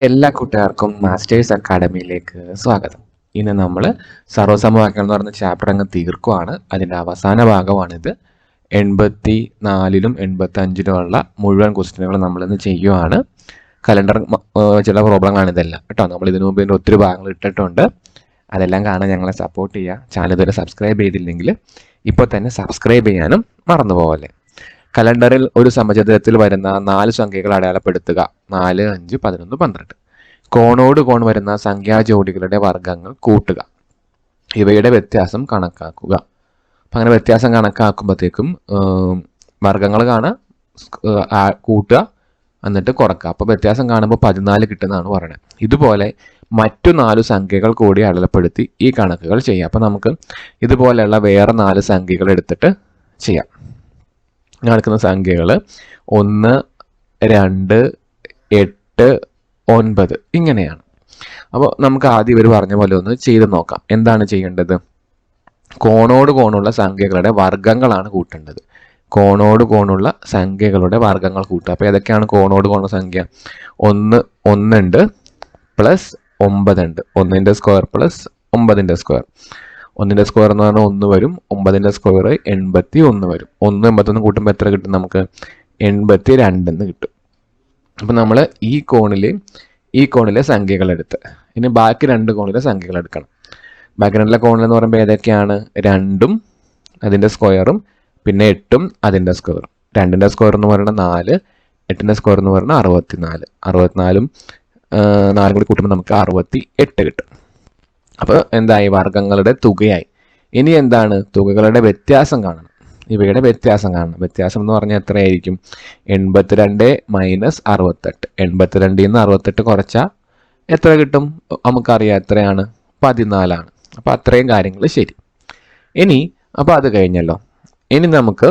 എല്ലാ കൂട്ടുകാർക്കും മാസ്റ്റേഴ്സ് അക്കാഡമിയിലേക്ക് സ്വാഗതം. ഇന്ന് നമ്മൾ സർവ്വസമവാക്യം എന്ന് പറയുന്ന ചാപ്റ്റർ അങ്ങ് തീർക്കുവാണ്. അതിൻ്റെ അവസാന ഭാഗമാണിത്. 84-ലും 85-ലുമുള്ള മുഴുവൻ ക്വസ്റ്റ്യനുകൾ നമ്മളിന്ന് ചെയ്യുവാണ്. കലണ്ടർ ചില പ്രോബ്ലങ്ങളാണ് ഇതെല്ലാം കേട്ടോ. നമ്മൾ ഇതിനു മുമ്പ് ഇതിൻ്റെ ഒത്തിരി ഭാഗങ്ങൾ ഇട്ടിട്ടുണ്ട്. അതെല്ലാം കാണാൻ ഞങ്ങളെ സപ്പോർട്ട് ചെയ്യുക. ചാനൽ ഇതുവരെ സബ്സ്ക്രൈബ് ചെയ്തില്ലെങ്കിൽ ഇപ്പോൾ തന്നെ സബ്സ്ക്രൈബ് ചെയ്യാനും മറന്നു പോകല്ലേ. കലണ്ടറിൽ ഒരു സമചതുരത്തിൽ വരുന്ന 4 സംഖ്യകൾ അടയാളപ്പെടുത്തുക. 4, 5, 11, 12. കോണോട് കോൺ വരുന്ന സംഖ്യാജോഡികളുടെ വർഗ്ഗങ്ങൾ കൂട്ടുക. ഇവയുടെ വ്യത്യാസം കണക്കാക്കുക. അപ്പം അങ്ങനെ വ്യത്യാസം കണക്കാക്കുമ്പോഴത്തേക്കും വർഗ്ഗങ്ങൾ കാണുക, കൂട്ടുക, എന്നിട്ട് കുറക്കുക. അപ്പോൾ വ്യത്യാസം കാണുമ്പോൾ 14 കിട്ടുന്നതാണ് പറയുന്നത്. ഇതുപോലെ മറ്റു 4 സംഖ്യകൾ കൂടി അടയാളപ്പെടുത്തി ഈ കണക്കുകൾ ചെയ്യാം. അപ്പോൾ നമുക്ക് ഇതുപോലെയുള്ള വേറെ 4 സംഖ്യകൾ എടുത്തിട്ട് ചെയ്യാം. നടക്കുന്ന സംഖ്യകൾ 1, 2, 8, 9 ഇങ്ങനെയാണ്. അപ്പോൾ നമുക്ക് ആദ്യം ഇവർ പറഞ്ഞ പോലെ ഒന്ന് ചെയ്ത് നോക്കാം. എന്താണ് ചെയ്യേണ്ടത്? കോണോട് കോണുള്ള സംഖ്യകളുടെ വർഗ്ഗങ്ങളാണ് കൂട്ടേണ്ടത്. കോണോട് കോണുള്ള സംഖ്യകളുടെ വർഗ്ഗങ്ങൾ കൂട്ടുക. അപ്പോൾ ഏതൊക്കെയാണ് കോണോട് കോണുള്ള സംഖ്യ? 1 ഉണ്ട് പ്ലസ് 9 ഉണ്ട്. 1ന്റെ സ്ക്വയർ പ്ലസ് 9ന്റെ സ്ക്വയർ. 1ന്റെ സ്ക്വയർ എന്ന് പറഞ്ഞാൽ 1 വരും. 9ന്റെ സ്ക്വയർ 81 വരും. 1 81 കൂട്ടുമ്പോൾ എത്ര കിട്ടും? നമുക്ക് 82 എന്ന് കിട്ടും. അപ്പം നമ്മൾ ഈ കോണിലെ സംഖ്യകൾ എടുത്ത് ഇനി ബാക്കി 2 കോണിലെ സംഖ്യകൾ എടുക്കണം. ബാക്കി 2 കോണിൽ എന്ന് പറയുമ്പോൾ ഏതൊക്കെയാണ്? 2ഉം അതിൻ്റെ സ്ക്വയറും പിന്നെ 8ഉം അതിൻ്റെ സ്ക്വയറും. 2ന്റെ സ്ക്വയർ എന്ന് പറയുന്നത് 4, 8ന്റെ സ്ക്വയർ എന്ന് പറയുന്നത് 64. 64ഉം 4 കൂടി കൂട്ടുമ്പോൾ നമുക്ക് 68 കിട്ടും. അപ്പോൾ എന്തായി? വർഗ്ഗങ്ങളുടെ തുകയായി. ഇനി എന്താണ്? തുകകളുടെ വ്യത്യാസം കാണണം. ഇവയുടെ വ്യത്യാസം കാണണം. വ്യത്യാസം എന്ന് പറഞ്ഞാൽ എത്രയായിരിക്കും? 82 മൈനസ് 68. 82ൽ നിന്ന് 68 കുറച്ചാൽ എത്ര കിട്ടും? നമുക്കറിയാം എത്രയാണ്? 14 ആണ്. അപ്പോൾ അത്രയും കാര്യങ്ങൾ ശരി. ഇനി അപ്പോൾ അത് കഴിഞ്ഞല്ലോ. ഇനി നമുക്ക്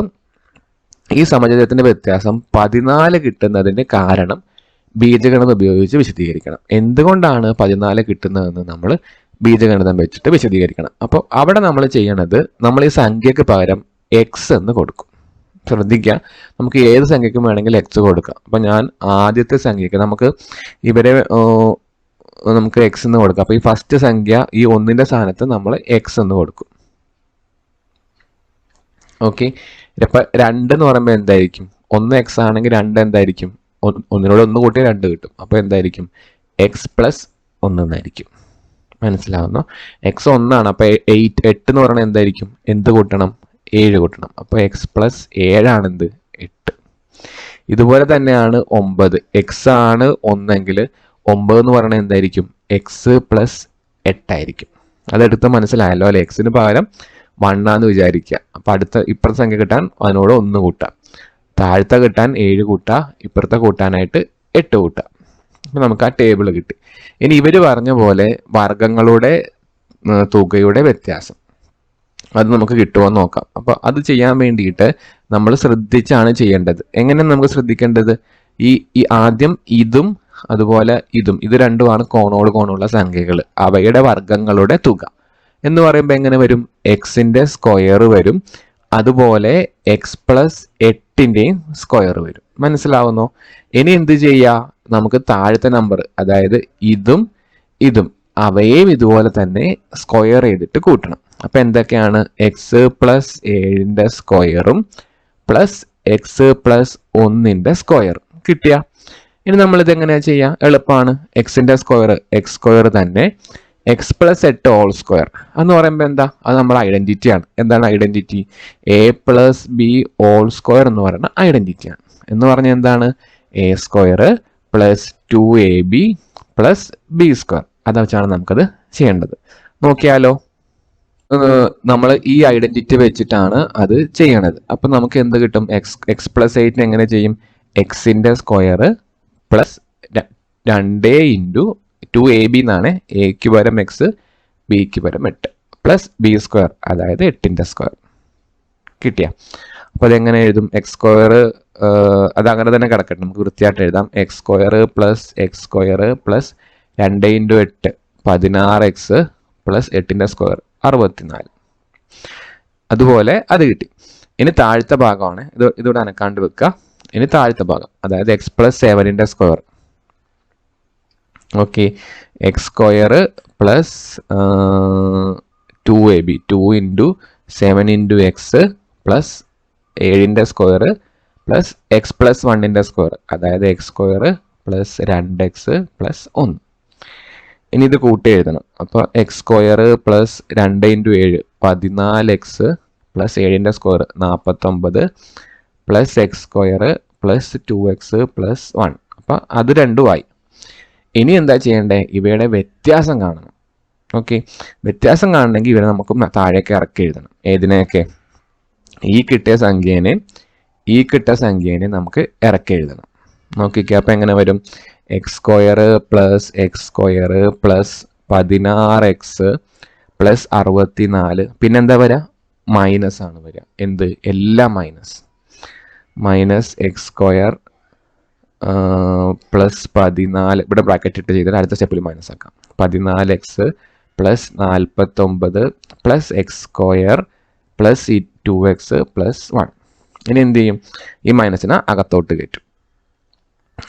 ഈ സമചതുരത്തിൻ്റെ വ്യത്യാസം 14 കിട്ടുന്നതിൻ്റെ കാരണം ബീജഗണിതം ഉപയോഗിച്ച് വിശദീകരിക്കണം. എന്തുകൊണ്ടാണ് 14 കിട്ടുന്നതെന്ന് നമ്മൾ ബീജഗണിതം വെച്ചിട്ട് വിശദീകരിക്കണം. അപ്പോൾ അവിടെ നമ്മൾ ചെയ്യണത്, നമ്മൾ ഈ സംഖ്യക്ക് പകരം എക്സ് എന്ന് കൊടുക്കും. ശ്രദ്ധിക്കുക, നമുക്ക് ഏത് സംഖ്യക്കും വേണമെങ്കിൽ എക്സ് കൊടുക്കാം. അപ്പം ഞാൻ ആദ്യത്തെ സംഖ്യക്ക് നമുക്ക് എക്സ് എന്ന് കൊടുക്കാം. അപ്പോൾ ഈ ഫസ്റ്റ് സംഖ്യ ഈ 1ന്റെ സ്ഥാനത്ത് നമ്മൾ എക്സ് എന്ന് കൊടുക്കും. ഓക്കെ. ഇപ്പം 2 എന്ന് പറയുമ്പോൾ എന്തായിരിക്കും? 1 എക്സ് ആണെങ്കിൽ 2 എന്തായിരിക്കും? 1നോട് 1 കൂട്ടിയാൽ 2 കിട്ടും. അപ്പോൾ എന്തായിരിക്കും? എക്സ് പ്ലസ് 1 എന്നായിരിക്കും. മനസ്സിലാവുന്നോ? എക്സ് 1 ആണ്. അപ്പോൾ 8 എന്ന് പറയുന്നത് എന്തായിരിക്കും? എന്ത് കൂട്ടണം? 7 കൂട്ടണം. അപ്പോൾ എക്സ് പ്ലസ് 7 ആണ് എന്ത്? 8. ഇതുപോലെ തന്നെയാണ് 9. എക്സ് ആണ് 1 എങ്കിൽ 9 എന്ന് പറയുന്നത് എന്തായിരിക്കും? എക്സ് പ്ലസ് 8 ആയിരിക്കും. അതെടുത്ത് മനസ്സിലായല്ലോ അല്ലെ? എക്സിന് പകരം 1 ആണെന്ന് വിചാരിക്കുക. അപ്പം ഇപ്പുറത്തെ സംഖ്യ കിട്ടാൻ അതിനോട് 1 കൂട്ടാം. താഴത്തെ കിട്ടാൻ 7 കൂട്ടുക. ഇപ്പുറത്തെ കൂട്ടാനായിട്ട് 8 കൂട്ടുക. അപ്പം നമുക്ക് ആ ടേബിൾ കിട്ടി. ഇനി ഇവർ പറഞ്ഞ പോലെ വർഗ്ഗങ്ങളുടെ തുകയുടെ വ്യത്യാസം അത് നമുക്ക് കിട്ടുമോ എന്ന് നോക്കാം. അപ്പോൾ അത് ചെയ്യാൻ വേണ്ടിയിട്ട് നമ്മൾ ശ്രദ്ധിച്ചാണ് ചെയ്യേണ്ടത്. എങ്ങനെ നമുക്ക് ശ്രദ്ധിക്കേണ്ടത്? ഈ ആദ്യം ഇതും അതുപോലെ ഇത് രണ്ടുമാണ് കോണോട് കോണുള്ള സംഖ്യകൾ. അവയുടെ വർഗ്ഗങ്ങളുടെ തുക എന്ന് പറയുമ്പോൾ എങ്ങനെ വരും? എക്സിൻ്റെ സ്ക്വയർ വരും. അതുപോലെ എക്സ് പ്ലസ് 8ൻ്റെയും സ്ക്വയർ വരും. മനസ്സിലാവുന്നോ? ഇനി എന്ത് ചെയ്യുക? നമുക്ക് താഴത്തെ നമ്പർ, അതായത് ഇതും അവയെയും ഇതുപോലെ തന്നെ സ്ക്വയർ ചെയ്തിട്ട് കൂട്ടണം. അപ്പം എന്തൊക്കെയാണ്? എക്സ് പ്ലസ് 7ൻ്റെ സ്ക്വയറും പ്ലസ് എക്സ് പ്ലസ് 1ൻ്റെ സ്ക്വയറും കിട്ടിയ. ഇനി നമ്മളിത് എങ്ങനെയാണ് ചെയ്യുക? എളുപ്പമാണ്. എക്സിൻ്റെ സ്ക്വയർ എക്സ് സ്ക്വയർ തന്നെ, എക്സ് പ്ലസ് 8 ഹോൾ സ്ക്വയർ എന്ന് പറയുമ്പോൾ എന്താ? അത് നമ്മുടെ ഐഡന്റിറ്റിയാണ്. എന്താണ് identity? A plus b whole square എന്ന് പറയുന്ന ഐഡന്റിറ്റിയാണ്. എന്ന് പറഞ്ഞാൽ എന്താണ്? A square plus 2ab plus b square. അത് വെച്ചാണ് നമുക്കത് ചെയ്യേണ്ടത്. നോക്കിയാലോ, നമ്മൾ ഈ ഐഡന്റിറ്റി വെച്ചിട്ടാണ് അത് ചെയ്യണത്. അപ്പം നമുക്ക് എന്ത് കിട്ടും? എക്സ് പ്ലസ് 8 എങ്ങനെ ചെയ്യും? എക്സിൻ്റെ സ്ക്വയർ പ്ലസ് 2 ഇൻറ്റു 2ab എന്നാണ്. എക്ക് പകരം എക്സ്, ബിക്ക് പകരം 8 പ്ലസ് ബി സ്ക്വയർ, അതായത് 8ൻ്റെ സ്ക്വയർ കിട്ടിയ. അപ്പോൾ അതെങ്ങനെ എഴുതും? എക്സ് സ്ക്വയർ അത് അങ്ങനെ തന്നെ കിടക്കട്ടെ, നമുക്ക് വൃത്തിയായിട്ട് എഴുതാം. X square plus x square plus 2 into 8 16x plus 8ൻ്റെ സ്ക്വയർ 64. അതുപോലെ അത് കിട്ടി. ഇനി താഴത്തെ ഭാഗമാണ്, ഇതോടെ അനക്കാണ്ട് വെക്കുക. ഇനി താഴത്തെ ഭാഗം, അതായത് എക്സ് പ്ലസ് 7ൻ്റെ square okay, x square plus 2ab 2 into 7 into x plus 7ൻ്റെ സ്ക്വയർ പ്ലസ് എക്സ് പ്ലസ് 1ൻ്റെ സ്ക്വയർ, അതായത് x square plus 2x plus 1. ഇനി ഇത് കൂട്ടി എഴുതണം. അപ്പോൾ x square plus 2 into 7 14x plus 7ൻ്റെ square 49 plus x square plus 2x plus 1. അപ്പോൾ അത് രണ്ടുമായി. ഇനി എന്താ ചെയ്യേണ്ടത്? ഇവയുടെ വ്യത്യാസം കാണണം. ഓക്കെ, വ്യത്യാസം കാണണമെങ്കിൽ ഇവരെ നമുക്ക് താഴേക്ക് ഇറക്കി എഴുതണം. ഏതിനെയൊക്കെ? ഈ കിട്ടിയ സംഖ്യേനെ നമുക്ക് ഇറക്കി എഴുതണം. നോക്കിക്കേ, അപ്പം എങ്ങനെ വരും? X square plus x square plus 16x plus 64. പിന്നെന്താ വരിക? മൈനസ് ആണ് വരിക. എന്ത്? എല്ലാം മൈനസ് എക്സ് സ്ക്വയർ പ്ലസ് 14, ഇവിടെ ബ്രാക്കറ്റ് ഇട്ട് ചെയ്താൽ അടുത്ത സ്റ്റെപ്പിൽ മൈനസ് ആക്കാം. 14x plus 49 plus x square plus 2x plus 1. ഇനി എന്ത് ചെയ്യും? ഈ മൈനസിനെ അകത്തോട്ട് കയറ്റും.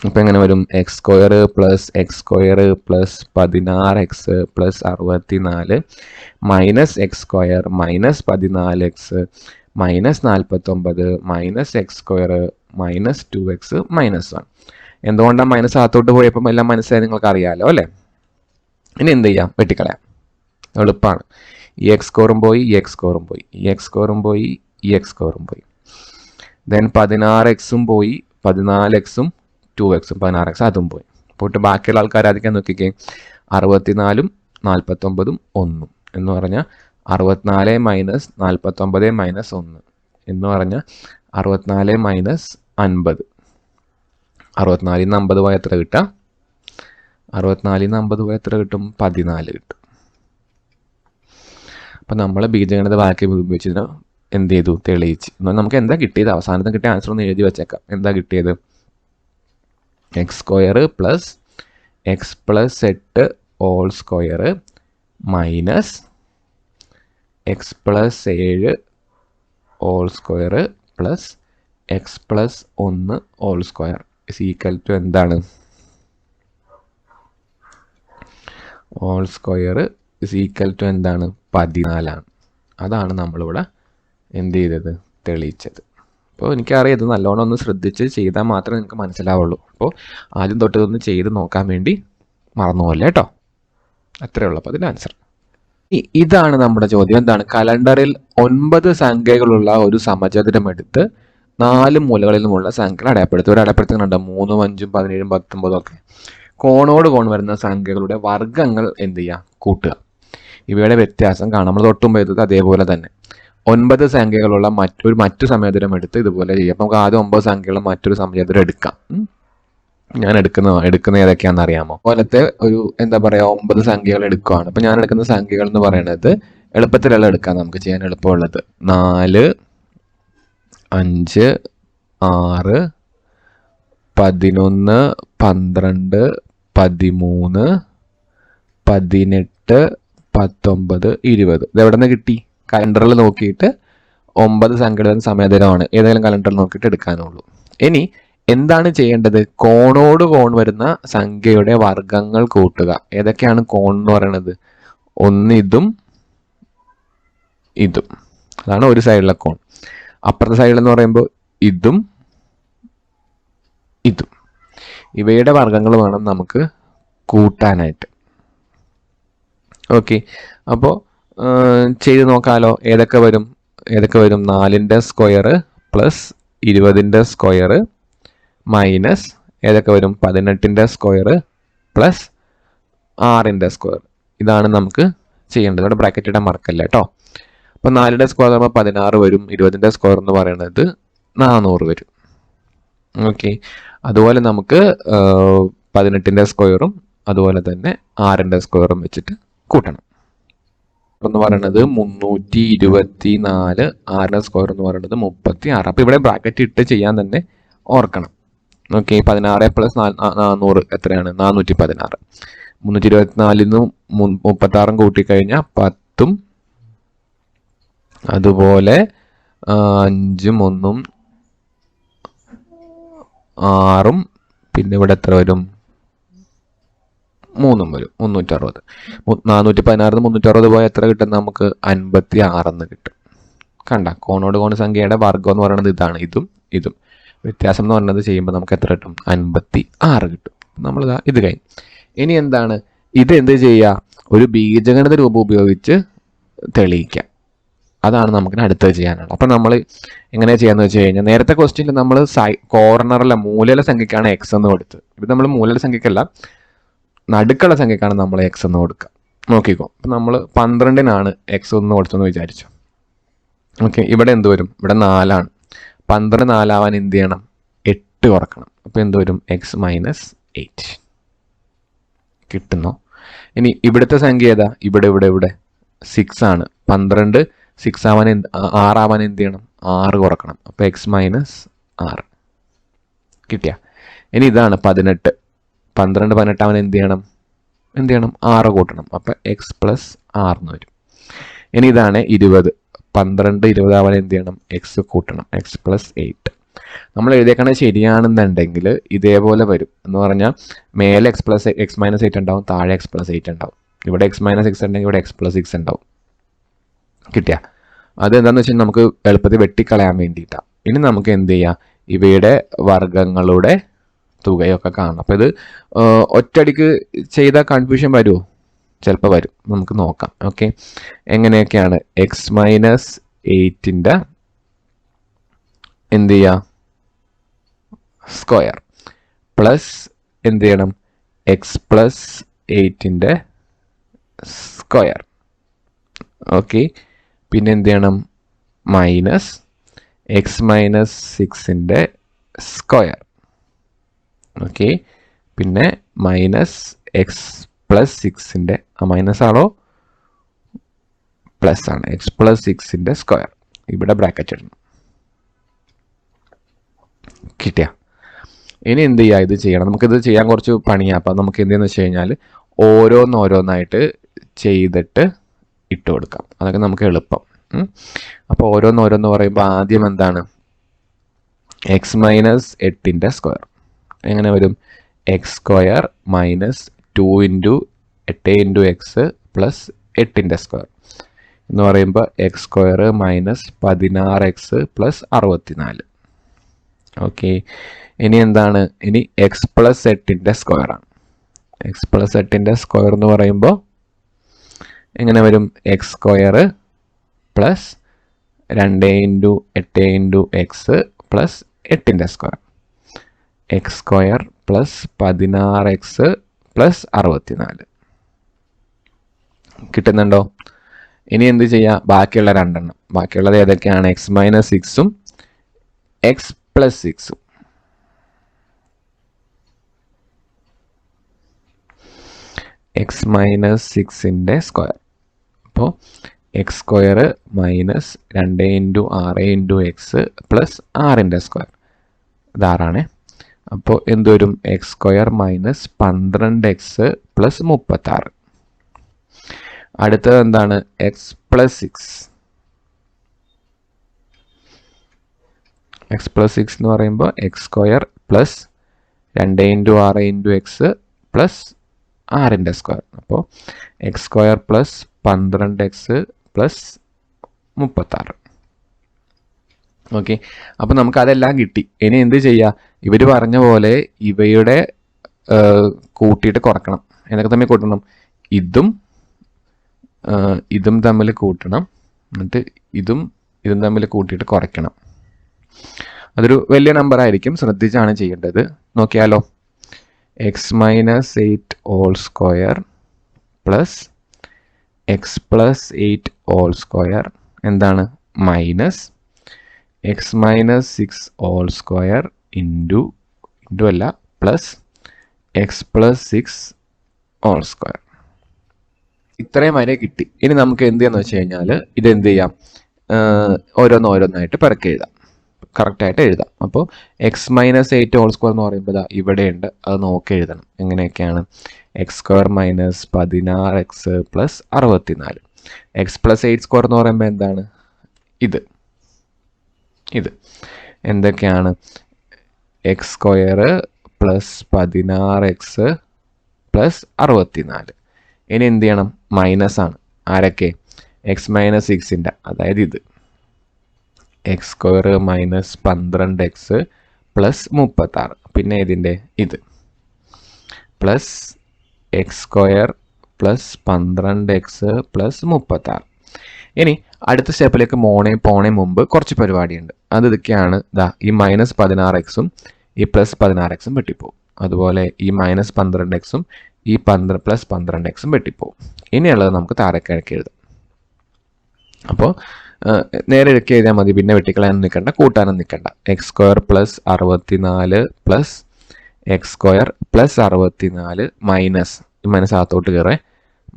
അപ്പം എങ്ങനെ വരും? X square plus x square plus 16x plus 64 minus X square minus 14x minus 49 minus X square minus 2x minus 1. എന്തുകൊണ്ടാണ് മൈനസ് അകത്തോട്ട് പോയപ്പം എല്ലാം മനസ്സിലായി നിങ്ങൾക്ക് അറിയാമല്ലോ അല്ലേ? ഇനി എന്ത് ചെയ്യാം? വെട്ടിക്കളയാം. എളുപ്പമാണ്. ഈ എക്സ് സ്ക്വയറും പോയി, ഈ എക്സ് സ്ക്വയറും പോയി, ഈ എക്സ് സ്ക്വയറും പോയി, ഈ എക്സ് സ്ക്വയറും പോയി. ദെൻ 16x പോയി, 14x 2x 16x അതും പോയി. പോയിട്ട് ബാക്കിയുള്ള ആൾക്കാർ അധികം നോക്കിക്കേ. 64 49 1 എന്ന് പറഞ്ഞാൽ 64 മൈനസ് 49 മൈനസ് 1 എന്ന് പറഞ്ഞാൽ 64 മൈനസ് 50. 64 50 പോയി എത്ര കിട്ടുക? 64 50 പോയി എത്ര കിട്ടും? 14 കിട്ടും. അപ്പം നമ്മൾ ബീജഗണിത വാക്യം ഉപയോഗിച്ചതിന് എന്ത് ചെയ്തു? തെളിയിച്ച്. എന്നാൽ നമുക്ക് എന്താ കിട്ടിയത്? അവസാനത്തെ കിട്ടിയ ആൻസർ ഒന്ന് എഴുതി വെച്ചേക്കാം. എന്താ കിട്ടിയത്? X square plus x plus 8 whole square minus x plus 7 whole square plus x plus 1 whole square is equal to എന്താണ്? Whole square is equal to എന്താണ്? 14 ആണ്. അതാണ് നമ്മളിവിടെ എന്ത് ചെയ്തത്? തെളിയിച്ചത്. അപ്പോൾ എനിക്കറിയാം ഇത് നല്ലോണം ഒന്ന് ശ്രദ്ധിച്ച് ചെയ്താൽ മാത്രമേ നിങ്ങൾക്ക് മനസ്സിലാവുള്ളൂ. അപ്പോൾ ആദ്യം തൊട്ട് ഇതൊന്ന് ചെയ്ത് നോക്കാൻ വേണ്ടി മറന്നുപോലെ കേട്ടോ. അത്രയേ ഉള്ളൂ. അപ്പോൾ അതിൻ്റെ ആൻസർ ഇതാണ്. നമ്മുടെ ചോദ്യം എന്താണ്? കലണ്ടറിൽ 9 സംഖ്യകളുള്ള ഒരു സമചതുരം എടുത്ത് 4 മൂലകളിൽ നിന്നുള്ള സംഖ്യകൾ അടയാളപ്പെടുത്തുക. ഒരു അടയാളപ്പെടുത്തുന്നുണ്ട് 3 5 17 19 ഒക്കെ. കോണോട് കോൺ വരുന്ന സംഖ്യകളുടെ വർഗ്ഗങ്ങൾ എന്ത് ചെയ്യുക? കൂട്ടുക. ഇവയുടെ വ്യത്യാസം കാണാം. നമ്മൾ തൊട്ടും ചെയ്തത് അതേപോലെ തന്നെ 9 സംഖ്യകളുള്ള മറ്റു സമചതുരം എടുത്ത് ഇതുപോലെ ചെയ്യാം. അപ്പം നമുക്ക് ആദ്യം 9 സംഖ്യകളുള്ള മറ്റൊരു സമചതുരം എടുക്കാം. ഞാൻ എടുക്കുന്ന ഏതൊക്കെയാണെന്ന് അറിയാമോ? പോലത്തെ ഒരു എന്താ പറയുക 9 സംഖ്യകൾ എടുക്കുകയാണ്. അപ്പം ഞാൻ എടുക്കുന്ന സംഖ്യകൾ എന്ന് പറയുന്നത് എളുപ്പത്തിലുള്ള എടുക്കാം. നമുക്ക് ചെയ്യാൻ എളുപ്പമുള്ളത് 4 5 6 11 12 13 18 19 20. ഇത് എവിടെ നിന്ന് കിട്ടി? കലണ്ടറിൽ നോക്കിയിട്ട് 9 സംഖ്യയുടെ സമയതരമാണ്. ഏതെങ്കിലും കലണ്ടറിൽ നോക്കിയിട്ട് എടുക്കാനുള്ളൂ. ഇനി എന്താണ് ചെയ്യേണ്ടത്? കോണോട് കോൺ വരുന്ന സംഖ്യയുടെ വർഗ്ഗങ്ങൾ കൂട്ടുക. ഏതൊക്കെയാണ് കോൺ എന്ന് പറയുന്നത്? ഒന്ന് ഇതും ഇതും. അതാണ് ഒരു സൈഡിലെ കോൺ. അപ്പുറത്തെ സൈഡിൽ എന്ന് പറയുമ്പോൾ ഇതും ഇതും. ഇവയുടെ വർഗ്ഗങ്ങൾ വേണം നമുക്ക് കൂട്ടാനായിട്ട്. ഓക്കെ, അപ്പോൾ ചെയ്ത് നോക്കാമല്ലോ. ഏതൊക്കെ വരും? 4ൻ്റെ സ്ക്വയർ പ്ലസ് 20ൻ്റെ സ്ക്വയർ മൈനസ് ഏതൊക്കെ വരും? 18ൻ്റെ സ്ക്വയർ പ്ലസ് 6ൻ്റെ സ്ക്വയർ. ഇതാണ് നമുക്ക് ചെയ്യേണ്ടത്. ഇവിടെ ബ്രാക്കറ്റ് ഇടാൻ മറക്കല്ല കേട്ടോ. അപ്പോൾ 4ൻ്റെ സ്ക്വയർ എന്ന് പറയുമ്പോൾ 16 വരും. 20ൻ്റെ സ്ക്വയർ എന്ന് പറയുന്നത് 400 വരും. ഓക്കെ, അതുപോലെ നമുക്ക് 18ൻ്റെ സ്ക്വയറും അതുപോലെ തന്നെ 6ൻ്റെ സ്ക്വയറും വെച്ചിട്ട് കൂട്ടണം. എന്ന് പറയുന്നത് 324, 6ൻ്റെ സ്ക്വയർ എന്ന് പറയുന്നത് 36. അപ്പോൾ ഇവിടെ ബ്രാക്കറ്റ് ഇട്ട് ചെയ്യാൻ തന്നെ ഓർക്കണം. ഓക്കെ, 16 പ്ലസ് 400 എത്രയാണ്? 416. 324 36 കൂട്ടിക്കഴിഞ്ഞാൽ 10, അതുപോലെ 5 1 6, പിന്നെ ഇവിടെ എത്ര വരും? 3 വരും 360. 416 360 പോയാൽ എത്ര കിട്ടും? നമുക്ക് 56 കിട്ടും. കണ്ട, കോണോട് കോൺ സംഖ്യയുടെ വർഗ്ഗം എന്ന് പറയുന്നത് ഇതാണ്. ഇതും ഇതും വ്യത്യാസം എന്ന് പറയുന്നത് ചെയ്യുമ്പോൾ നമുക്ക് എത്ര കിട്ടും? 56 കിട്ടും. നമ്മളിതാ ഇത് കഴിഞ്ഞു. ഇനി എന്താണ് ഇത്? എന്ത് ചെയ്യുക? ഒരു ബീജഗണിത രൂപം ഉപയോഗിച്ച് തെളിയിക്കാം. അതാണ് നമുക്ക് അടുത്തത് ചെയ്യാനുള്ളത്. അപ്പം നമ്മൾ എങ്ങനെയാണ് ചെയ്യാന്ന് വെച്ച് കഴിഞ്ഞാൽ, നേരത്തെ ക്വസ്റ്റ്യനിൽ നമ്മൾ കോർണറിലെ മൂലയിലെ സംഖ്യക്കാണ് എക്സ് എന്ന് കൊടുത്തത്. ഇത് നമ്മൾ മൂലയിലെ സംഖ്യക്കല്ല, നടുക്കുള്ള സംഖ്യക്കാണ് നമ്മൾ എക്സ് എന്ന് കൊടുക്കുക. നോക്കിക്കോ, അപ്പം നമ്മൾ 12-നാണ് എക്സ് എന്ന് കൊടുത്തെന്ന് വിചാരിച്ചു. ഓക്കെ, ഇവിടെ എന്ത് വരും? ഇവിടെ 4ആണ്. 12 4 എന്ത് ചെയ്യണം? 8 കുറക്കണം. അപ്പോൾ എന്ത് വരും? എക്സ് മൈനസ് 8 കിട്ടുന്നു. ഇനി ഇവിടുത്തെ സംഖ്യ ഏതാ? ഇവിടെ 6 ആണ്. 12 6 ആവാൻ 6 ആവാൻ എന്ത് ചെയ്യണം? 6 കുറക്കണം. അപ്പോൾ എക്സ് മൈനസ് 6 കിട്ടിയ. ഇനി ഇതാണ് 18. 12 18 ആവാൻ എന്ത് ചെയ്യണം? 6 കൂട്ടണം. അപ്പോൾ എക്സ് പ്ലസ് 6 എന്ന് വരും. ഇനി ഇതാണ് 20. 12 20 ആവാൻ എന്ത് ചെയ്യണം? എക്സ് കൂട്ടണം. X plus 8. നമ്മൾ എഴുതിയേക്കണ ശരിയാണെന്നുണ്ടെങ്കിൽ ഇതേപോലെ വരും. എന്ന് പറഞ്ഞാൽ മേലെ എക്സ് മൈനസ് 8 ഉണ്ടാവും, താഴെ എക്സ് പ്ലസ് 8 ഉണ്ടാവും. ഇവിടെ എക്സ് മൈനസ് 6 ഉണ്ടെങ്കിൽ ഇവിടെ എക്സ് പ്ലസ് 6 ഉണ്ടാവും. കിട്ടിയ. അതെന്താണെന്ന് വെച്ചാൽ നമുക്ക് എളുപ്പത്തിൽ വെട്ടിക്കളയാൻ വേണ്ടിയിട്ടാണ്. ഇനി നമുക്ക് എന്ത് ചെയ്യാം? ഇവയുടെ വർഗ്ഗങ്ങളുടെ തുകയൊക്കെ കാണണം. അപ്പോൾ ഇത് ഒറ്റയടിക്ക് ചെയ്താൽ കൺഫ്യൂഷൻ വരുമോ? ചിലപ്പോൾ വരും. നമുക്ക് നോക്കാം. ഓക്കെ, എങ്ങനെയൊക്കെയാണ്? എക്സ് മൈനസ് 8ൻ്റെ എന്ത് ചെയ്യുക? സ്ക്വയർ പ്ലസ് എന്ത് ചെയ്യണം? എക്സ് പ്ലസ് 8ൻ്റെ സ്ക്വയർ. ഓക്കെ, പിന്നെ എന്ത് ചെയ്യണം? മൈനസ് എക്സ് മൈനസ് 6ൻ്റെ സ്ക്വയർ. ഓക്കെ, പിന്നെ മൈനസ് എക്സ് പ്ലസ് 6ൻ്റെ, മൈനസ് ആണോ പ്ലസ് ആണ്, എക്സ് പ്ലസ് 6ൻ്റെ സ്ക്വയർ. ഇവിടെ ബ്രാക്കറ്റ് ഇടണം. കിട്ടിയ. ഇനി എന്ത് ചെയ്യുക? ഇത് ചെയ്യണം. നമുക്കിത് ചെയ്യാൻ കുറച്ച് പണിയാണ്. അപ്പം നമുക്ക് എന്തെന്ന് വെച്ച് കഴിഞ്ഞാൽ ഓരോന്നായിട്ട് ചെയ്തിട്ട് ഇട്ട് കൊടുക്കാം. അതൊക്കെ നമുക്ക് എളുപ്പം. അപ്പോൾ ഓരോന്ന് പറയുമ്പോൾ ആദ്യം എന്താണ്? എക്സ് മൈനസ് 8ൻ്റെ സ്ക്വയർ എങ്ങനെ വരും? X square minus 2 × 8 × x plus 8ൻ്റെ സ്ക്വയർ എന്ന് പറയുമ്പോൾ x square minus 16x plus 64. Okay, ഇനി എന്താണ്? ഇനി എക്സ് പ്ലസ് 8ൻ്റെ സ്ക്വയർ ആണ്. എക്സ് പ്ലസ് 8ൻ്റെ സ്ക്വയർ എന്ന് പറയുമ്പോൾ എങ്ങനെ വരും? X square plus 2 × 8 × x plus 8ൻ്റെ square. X square plus 16x plus 64 കിട്ടുന്നുണ്ടോ? ഇനി എന്ത് ചെയ്യാം? ബാക്കിയുള്ള രണ്ടെണ്ണം. ബാക്കിയുള്ളത് ഏതൊക്കെയാണ്? എക്സ് മൈനസ് 6ഉം എക്സ് പ്ലസ് 6ഉം. എക്സ് മൈനസ് 6ൻ്റെ സ്ക്വയർ. അപ്പോൾ x square minus 2 × 6 × x plus 6ൻ്റെ സ്ക്വയർ. ഇത് 6ആണ്. അപ്പോൾ എന്ത് വരും? X square minus 12x plus 36. അടുത്തത് എന്താണ്? X plus 6. എക്സ് പ്ലസ് 6 എന്ന് പറയുമ്പോൾ x square plus 2 × 6 × x plus 6ൻ്റെ സ്ക്വയർ. അപ്പോൾ x square plus 12x plus 36. Okay, അപ്പോൾ നമുക്ക് അതെല്ലാം കിട്ടി. ഇനി എന്ത് ചെയ്യുക? ഇവർ പറഞ്ഞ പോലെ ഇവയുടെ കൂട്ടിയിട്ട് കുറക്കണം. എന്തൊക്കെ തമ്മിൽ കൂട്ടണം? ഇതും തമ്മിൽ കൂട്ടണം. എന്നിട്ട് ഇതും തമ്മിൽ കൂട്ടിയിട്ട് കുറയ്ക്കണം. അതൊരു വലിയ നമ്പർ ആയിരിക്കും, ശ്രദ്ധിച്ചാണ് ചെയ്യേണ്ടത്. നോക്കിയാലോ? X minus 8 whole square plus x plus 8 whole square എന്താണ്? Minus x minus 6 whole square into അല്ല plus x plus 6 whole square. ഇത്രയും വരെ കിട്ടി. ഇനി നമുക്ക് എന്ത് ചെയ്യാന്ന് വെച്ച് കഴിഞ്ഞാൽ ഇതെന്ത് ചെയ്യാം? ഓരോന്നായിട്ട് പെറുക്കി എഴുതാം, കറക്റ്റായിട്ട് എഴുതാം. അപ്പോൾ എക്സ് മൈനസ് 8 ഹോൾ സ്ക്വയർ എന്ന് പറയുമ്പോൾ ഇവിടെയുണ്ട്, അത് നോക്കി എഴുതണം. എങ്ങനെയൊക്കെയാണ്? X square minus 16x plus 64. X plus 8 square എന്ന് പറയുമ്പോൾ എന്താണ്? ഇത് എന്തൊക്കെയാണ്? X square plus 16x plus 64. ഇനി എന്ത് ചെയ്യണം? മൈനസ് ആണ്. ആരൊക്കെ? എക്സ് മൈനസ് 6ൻ്റെ, അതായത് ഇത് X square minus 12x plus 36. പിന്നെ ഇതിൻ്റെ ഇത് plus x square plus 12x plus 36. ഇനി അടുത്ത സ്റ്റെപ്പിലേക്ക് പോണേ മുമ്പ് കുറച്ച് പരിപാടിയുണ്ട്. അത് ഇതൊക്കെയാണ്. ഈ മൈനസ് 16x ഈ പ്ലസ് 16x വെട്ടിപ്പോവും. അതുപോലെ ഈ മൈനസ് 12x ഈ പ്ലസ് 12x വെട്ടിപ്പോവും. ഇനിയുള്ളത് നമുക്ക് താഴേക്കിഴക്ക് എഴുതാം. അപ്പോൾ നേരെ ഇഴക്കി എഴുതിയാൽ മതി. പിന്നെ വെട്ടിക്കളയാനും നിൽക്കണ്ട, കൂട്ടാനും നിൽക്കണ്ട. X square plus 64 plus x square plus 64 minus അകത്തോട്ട് കയറേ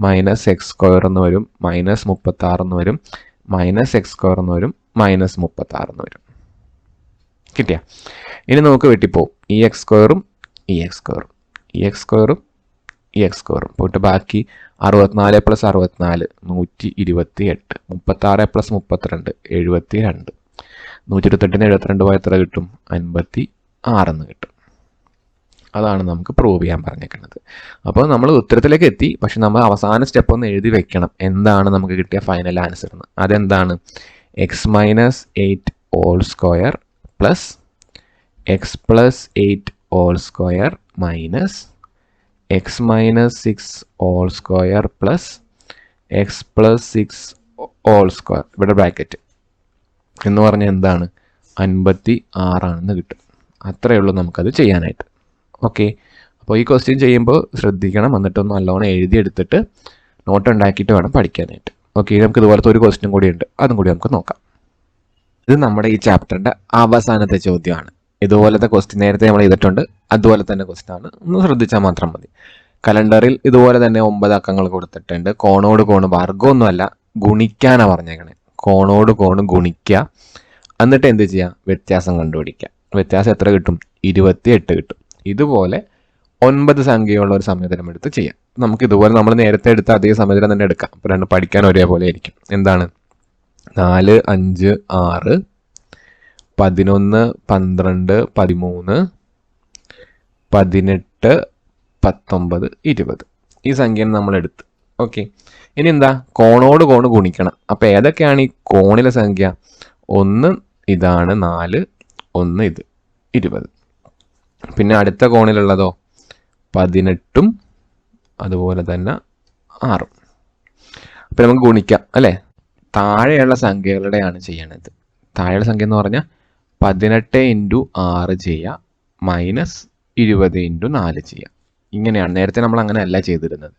മൈനസ് എക്സ് സ്ക്വയർ എന്ന് വരും, മൈനസ് 36 എന്ന് വരും, മൈനസ് എക്സ് സ്ക്വയർ എന്ന് വരും, മൈനസ് 36 എന്ന് വരും. കിട്ടിയ? ഇനി നമുക്ക് വെട്ടിപ്പോവും. ഈ എക്സ് സ്ക്വയറും ഈ എക്സ് സ്ക്വയറും ഈ എക്സ് സ്ക്വയറും ഈ എക്സ് സ്ക്വയറും പോയിട്ട് ബാക്കി 64 പ്ലസ് 64 128, 36 പ്ലസ് 32 72, 128 72 പോയ എത്ര കിട്ടും? 56 എന്ന് കിട്ടും. അതാണ് നമുക്ക് പ്രൂവ് ചെയ്യാൻ പറഞ്ഞേക്കുന്നത്. അപ്പോൾ നമ്മൾ ഉത്തരത്തിലേക്ക് എത്തി, പക്ഷെ നമ്മൾ അവസാന സ്റ്റെപ്പ് ഒന്ന് എഴുതി വെക്കണം. എന്താണ് നമുക്ക് കിട്ടിയ ഫൈനൽ ആൻസർ എന്ന്? അതെന്താണ്? X minus 8 whole square plus x plus 8 whole square minus x minus 6 whole square plus x plus 6 whole square, ഇവിടെ ബ്രാക്കറ്റ് എന്ന് പറഞ്ഞാൽ എന്താണ്? 56 കിട്ടും. അത്രയേ ഉള്ളൂ നമുക്കത് ചെയ്യാനായിട്ട്. ഓക്കെ, അപ്പോൾ ഈ ക്വസ്റ്റ്യൻ ചെയ്യുമ്പോൾ ശ്രദ്ധിക്കണം. എന്നിട്ടൊന്ന് നല്ലോണം എഴുതിയെടുത്തിട്ട് നോട്ട് ഉണ്ടാക്കിയിട്ട് വേണം പഠിക്കാനായിട്ട്. ഓക്കെ, നമുക്ക് ഇതുപോലത്തെ ഒരു ക്വസ്റ്റ്യൻ കൂടി ഉണ്ട്, അതും കൂടി നമുക്ക് നോക്കാം. ഇത് നമ്മുടെ ഈ ചാപ്റ്ററിൻ്റെ അവസാനത്തെ ചോദ്യമാണ്. ഇതുപോലത്തെ ക്വസ്റ്റ്യൻ നേരത്തെ നമ്മൾ ചെയ്തിട്ടുണ്ട്, അതുപോലെ തന്നെ ക്വസ്റ്റ്യൻ ആണ്. ഒന്ന് ശ്രദ്ധിച്ചാൽ മാത്രം മതി. കലണ്ടറിൽ ഇതുപോലെ തന്നെ 9 അക്കങ്ങൾ കൊടുത്തിട്ടുണ്ട്. കോണോട് കോണ് വർഗ്ഗമൊന്നുമല്ല, ഗുണിക്കാനാണ് പറഞ്ഞേക്കണേ. കോണോട് കോണ് ഗുണിക്കുക, എന്നിട്ട് എന്ത് ചെയ്യുക? വ്യത്യാസം കണ്ടുപിടിക്കുക. വ്യത്യാസം എത്ര കിട്ടും? 28 കിട്ടും. ഇതുപോലെ 9 സംഖ്യയുള്ള ഒരു സമീകരണം എടുത്ത് ചെയ്യാം. നമുക്ക് ഇതുപോലെ നമ്മൾ നേരത്തെ എടുത്ത അതേ സമീകരണം തന്നെ എടുക്കാം. അപ്പോൾ രണ്ട് പഠിക്കാൻ ഒരേപോലെ ആയിരിക്കും. എന്താണ്? 4 5 6 11 12 13 18 19 20 ഈ സംഖ്യ നമ്മൾ എടുത്ത്. ഓക്കെ, ഇനി എന്താ? കോണോട് കോണ് ഗുണിക്കണം. അപ്പോൾ ഏതൊക്കെയാണ് ഈ കോണിലെ സംഖ്യ? ഒന്ന് ഇതാണ് 4, ഒന്ന് ഇത് 20. പിന്നെ അടുത്ത കോണിലുള്ളതോ 18ഉം അതുപോലെ തന്നെ 6ഉം. അപ്പം നമുക്ക് ഗുണിക്കാം അല്ലേ? താഴെയുള്ള സംഖ്യകളുടെയാണ് ചെയ്യണത്. താഴെയുള്ള സംഖ്യ എന്ന് പറഞ്ഞാൽ 18 × 6 ചെയ്യുക മൈനസ് 20 × 4 ചെയ്യുക. ഇങ്ങനെയാണ്. നേരത്തെ നമ്മൾ അങ്ങനെ അല്ല ചെയ്തിരുന്നത്.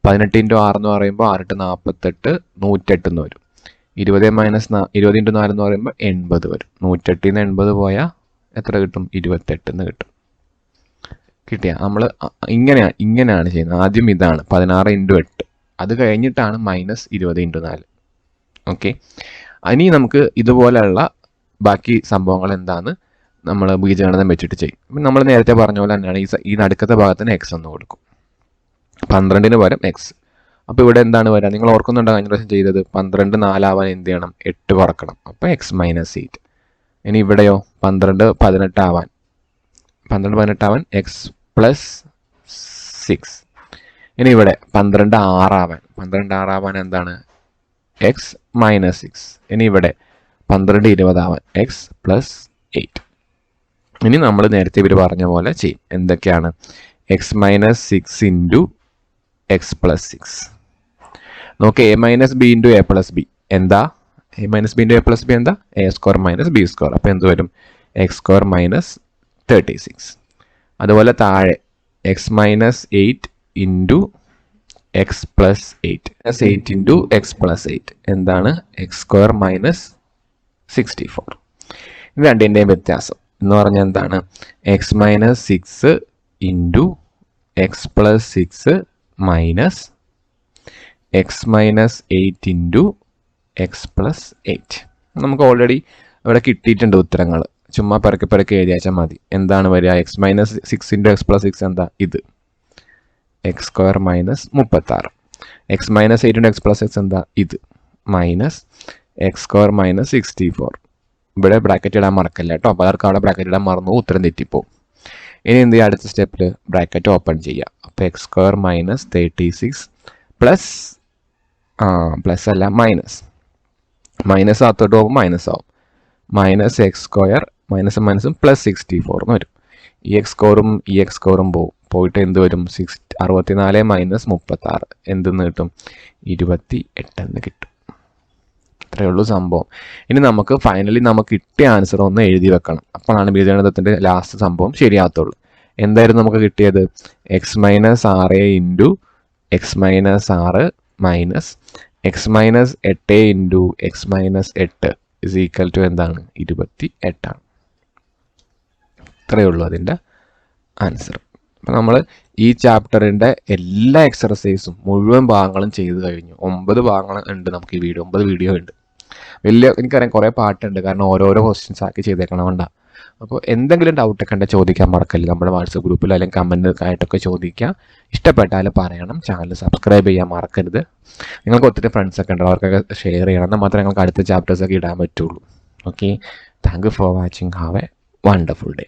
18 × 6 എന്ന് പറയുമ്പോൾ 6 × 48 108 എന്ന് വരും. 20 മൈനസ് 20 × 4 എന്ന് പറയുമ്പോൾ 80 വരും. 108 നിന്ന് 80 പോയാൽ എത്ര കിട്ടും? 28 എന്ന് കിട്ടും. കിട്ടിയ? നമ്മൾ ഇങ്ങനെയാണ് ചെയ്യുന്നത്. ആദ്യം ഇതാണ് 16 × 8, അത് കഴിഞ്ഞിട്ടാണ് മൈനസ് 20 × 4. ഓക്കെ, ഇനി നമുക്ക് ഇതുപോലെയുള്ള ബാക്കി സംഭവങ്ങൾ എന്താണെന്ന് നമ്മൾ ബീജഗണിതം വെച്ചിട്ട് ചെയ്യും. നമ്മൾ നേരത്തെ പറഞ്ഞ പോലെ തന്നെയാണ് ഈ നടുക്കത്തെ ഭാഗത്തിന് എക്സ് എന്ന് കൊടുക്കും. 12ന് പകരം എക്സ്. അപ്പോൾ ഇവിടെ എന്താണ് വരിക? നിങ്ങൾ ഓർക്കുന്നുണ്ടോ കഴിഞ്ഞ പ്രാവശ്യം ചെയ്തത്? 12 4 ആവാൻ എന്ത് ചെയ്യണം? 8 കുറക്കണം. അപ്പോൾ എക്സ് മൈനസ് 8. ഇനി ഇവിടെയോ 12 18 ആവാൻ 12 18 ആവാൻ എക്സ് പ്ലസ് 6. ഇനി ഇവിടെ 12 6 ആവാൻ എന്താണ്? X minus 6. ഇനി ഇവിടെ 12 20 ആവാൻ എക്സ് പ്ലസ് 8. ഇനി നമ്മൾ നേരത്തെ ഇവർ പറഞ്ഞ പോലെ ചെയ്യും. എന്തൊക്കെയാണ്? X minus 6 × x plus 6. നോക്ക്, A minus B × A plus B എന്താ? A minus B × A plus B എന്താ? A square minus B square. അപ്പോൾ എന്ത് വരും? X square minus 36. അതുപോലെ താഴെ x minus 8 × x plus 8 8 × x plus 8 എന്താണ്? X square minus 64. ഇത് രണ്ടിൻ്റെയും വ്യത്യാസം എന്ന് പറഞ്ഞാൽ എന്താണ്? X minus 6 × x plus 6 minus x minus 8 × x plus 8. നമുക്ക് ഓൾറെഡി ഇവിടെ കിട്ടിയിട്ടുണ്ട് ഉത്തരങ്ങൾ. ചുമ്മാ പെരക്കെ എഴുതിയാച്ചാൽ മതി. എന്താണ് വരിക? എക്സ് മൈനസ് 6 × എക്സ് പ്ലസ് 6 എന്താ? ഇത് X square minus 36. X minus 8 × x plus 6 എന്താ? ഇത് മൈനസ് എക്സ് സ്ക്വയർ മൈനസ് 64. ഇവിടെ ബ്രാക്കറ്റ് ഇടാൻ മറക്കല്ല കേട്ടോ. പലർക്കും അവിടെ ബ്രാക്കറ്റ് ഇടാൻ മറന്നു, ഉത്തരം തെറ്റിപ്പോവും. ഇനി എന്ത് ചെയ്യുക, അടുത്ത സ്റ്റെപ്പിൽ ബ്രാക്കറ്റ് ഓപ്പൺ ചെയ്യുക. അപ്പോൾ x square minus 36 plus plus അല്ല മൈനസ് അകത്തോട്ട് പോകുമ്പോൾ മൈനസ് ആവും. മൈനസ് എക്സ് സ്ക്വയർ മൈനസും മൈനസും പ്ലസ് 64 എന്ന് വരും. ഈ എക്സ് സ്കോറും പോയിട്ട് എന്ത് വരും, 64 മൈനസ് 36 എന്തെന്ന് കിട്ടും, 28 എന്ന് കിട്ടും. ഇത്രയേ ഉള്ളൂ സംഭവം. ഇനി നമുക്ക് ഫൈനലി നമുക്ക് കിട്ടിയ ആൻസർ ഒന്ന് എഴുതി വെക്കണം. അപ്പോഴാണ് ബീജഗണിതത്തിൻ്റെ ലാസ്റ്റ് സംഭവം ശരിയാകത്തുള്ളൂ. എന്തായിരുന്നു നമുക്ക് കിട്ടിയത്, x minus 6 into x minus 6 minus x minus 8 into x minus 8 is equal to എന്താണ്, 28 ആണ്. ഇത്രയേ ഉള്ളൂ അതിൻ്റെ ആൻസർ. അപ്പം നമ്മൾ ഈ ചാപ്റ്ററിൻ്റെ എല്ലാ എക്സർസൈസും മുഴുവൻ ഭാഗങ്ങളും ചെയ്ത് കഴിഞ്ഞു. 9 ഭാഗങ്ങൾ ഉണ്ട് നമുക്ക് ഈ 9 വീഡിയോ ഉണ്ട്. എനിക്കറിയാം കുറേ പാട്ടുണ്ട്, കാരണം ഓരോരോ ക്വസ്റ്റ്യൻസ് ആക്കി ചെയ്തേക്കണം വേണ്ട. അപ്പോൾ എന്തെങ്കിലും ഡൗട്ടൊക്കെ ഉണ്ടെങ്കിൽ ചോദിക്കാൻ മറക്കല്ല. നമ്മുടെ വാട്സപ്പ് ഗ്രൂപ്പിൽ അല്ലെങ്കിൽ കമൻറ്റ് ആയിട്ടൊക്കെ ചോദിക്കുക. ഇഷ്ടപ്പെട്ടാൽ പറയണം. ചാനൽ സബ്സ്ക്രൈബ് ചെയ്യാൻ മറക്കരുത്. നിങ്ങൾക്ക് ഒത്തിരി ഫ്രണ്ട്സൊക്കെ ഉണ്ട്, അവർക്കൊക്കെ ഷെയർ ചെയ്യണം. എന്നാൽ മാത്രമേ നിങ്ങൾക്ക് അടുത്ത ചാപ്റ്റേഴ്സൊക്കെ ഇടാൻ പറ്റുള്ളൂ. Okay, thank you for watching. Have A wonderful day.